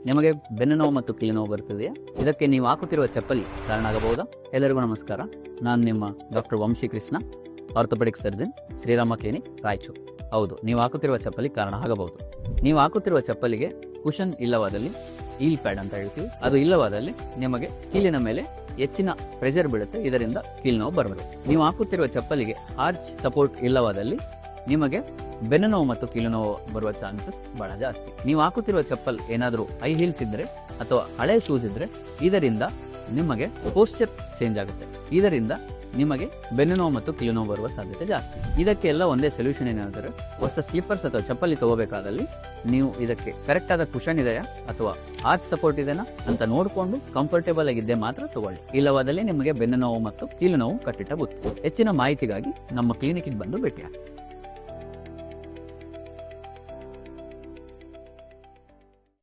ನಿಮಗೆ ಬೆನ್ನು ನೋವು ಮತ್ತು ಕೀಲು ನೋವು ಬರುತ್ತದೆಯಾ? ಇದಕ್ಕೆ ನೀವು ಹಾಕುತ್ತಿರುವ ಚಪ್ಪಲಿ ಕಾರಣ ಆಗಬಹುದಾ? ಎಲ್ಲರಿಗೂ ನಮಸ್ಕಾರ. ನಾನು ನಿಮ್ಮ doctor Vamshi Krishna, orthopaedic surgeon, Sriram clinic, Raichur. ಹೌದು, ನೀವು ಹಾಕುತ್ತಿರುವ ಚಪ್ಪಲಿ ಕಾರಣ ಆಗಬಹುದು. ನೀವು ಹಾಕುತ್ತಿರುವ ಚಪ್ಪಲಿಗೆ ಕುಷನ್ ಇಲ್ಲವಾದಲ್ಲಿ, ಹೀಲ್ ಪ್ಯಾಡ್ ಅಂತ ಹೇಳ್ತೀವಿ, ಅದು ಇಲ್ಲವಾದಲ್ಲಿ ನಿಮಗೆ ಕೀಲಿನ ಮೇಲೆ ಹೆಚ್ಚಿನ ಪ್ರೆಷರ್ ಬೀಳುತ್ತೆ. ಇದರಿಂದ ಕೀಲು ನೋವು ಬರಬಹುದು. ನೀವು ಹಾಕುತ್ತಿರುವ ಚಪ್ಪಲಿಗೆ ಆರ್ಚ್ ಸಪೋರ್ಟ್ ಇಲ್ಲವಾದಲ್ಲಿ ನಿಮಗೆ ಬೆನ್ನು ನೋವು ಮತ್ತು ಕೀಲು ನೋವು ಬರುವ ಚಾನ್ಸಸ್ ಬಹಳ ಜಾಸ್ತಿ. ನೀವು ಹಾಕುತ್ತಿರುವ ಚಪ್ಪಲ್ ಏನಾದರೂ ಹೈ ಹೀಲ್ಸ್ ಇದ್ರೆ ಅಥವಾ ಹಳೆ ಶೂಸ್ ಇದ್ರೆ ಇದರಿಂದ ನಿಮಗೆ ಪೋಸ್ಚರ್ ಚೇಂಜ್ ಆಗುತ್ತೆ. ಇದರಿಂದ ನಿಮಗೆ ಬೆನ್ನು ನೋವು ಮತ್ತು ಕೀಲು ನೋವು ಬರುವ ಸಾಧ್ಯತೆ ಜಾಸ್ತಿ. ಇದಕ್ಕೆಲ್ಲ ಒಂದೇ ಸೊಲ್ಯೂಷನ್ ಏನಾದರೆ, ಹೊಸ ಸ್ಲಿಪ್ಪರ್ಸ್ ಅಥವಾ ಚಪ್ಪಲಿ ತಗೋಬೇಕಾದಲ್ಲಿ ನೀವು ಇದಕ್ಕೆ ಕರೆಕ್ಟ್ ಆದ ಕುಷನ್ ಇದೆಯಾ ಅಥವಾ ಆರ್ಚ್ ಸಪೋರ್ಟ್ ಇದೆನಾ ಅಂತ ನೋಡಿಕೊಂಡು ಕಂಫರ್ಟೇಬಲ್ ಆಗಿದ್ದೆ ಮಾತ್ರ ತಗೊಳ್ಳಿ. ಇಲ್ಲವಾದಲ್ಲಿ ನಿಮಗೆ ಬೆನ್ನು ನೋವು ಮತ್ತು ಕೀಲು ನೋವು ಕಟ್ಟಿಟ್ಟ ಗೊತ್ತು. ಹೆಚ್ಚಿನ ಮಾಹಿತಿಗಾಗಿ ನಮ್ಮ ಕ್ಲಿನಿಕ್ಗೆ ಬಂದು ಭೇಟಿಯಾಗಿ.